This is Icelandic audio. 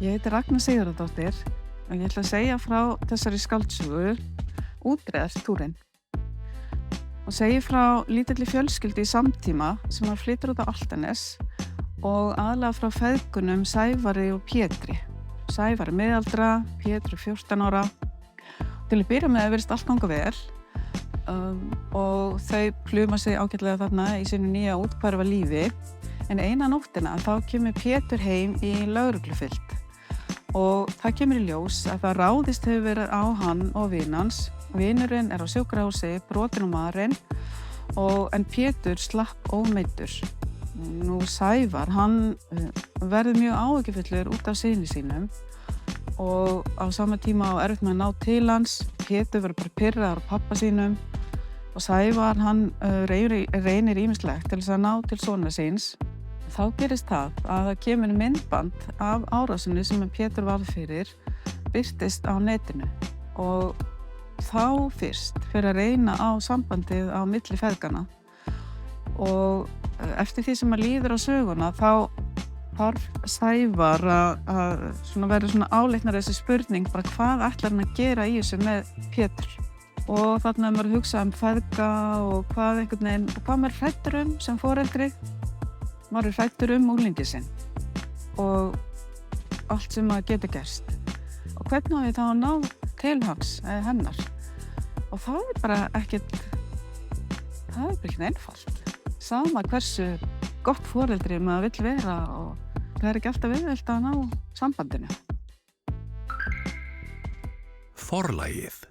Ég heiti Ragna Sigurðardóttir og ég ætla að segja frá þessari skáldsögu Útreiðarstúrinn og segi frá lítilli fjölskyldu í samtíma sem flytur út á Álftanes og aðallega frá feðgunum Sævari og Pétri. Sævari miðaldra, Pétri 14 ára. Til að byrja með virðist allt ganga vel og þau pluma sig ágætlega þarna í sínu nýja úthverfa lífi. En eina nóttina þá kemur Pétur heim í lögreglufylgd og það kemur í ljós að það ráðist hefur verið á hann og vin hans. Vinurinn á sjúkrahúsi, brotinn og marinn en Pétur slapp ómeiddur. Nú Sævar, hann verður mjög áhyggjufullur út af syni sínum og á sama tíma á erfitt með að ná til hans. Pétur verður bara pirraður á pabba sínum og Sævar, hann reynir ýmislegt til þess að ná til sonar síns. Þá gerist það að það kemur myndband af árásinni sem Pétur varð fyrir, birtist á netinu og þá fyrst fyrir að reyna á sambandið á milli feðganna og eftir því sem líður á söguna þá þarf Sævar að vera svona áleitnar þessi spurning bara hvað ætlar hann að gera í þessu með Pétur og þarna er maður að hugsa feðga og hvað einhvern veginn og hvað maður hræddur sem foreldri. Maður er hræddur unglingi sinn og allt sem að geta gerst og hvernig á ég þá að ná til hans eða hennar og það er bara ekkert einfalt sama hversu gott foreldri maður vill vera og það er ekki alltaf auðvelt að ná sambandinu. Forlagið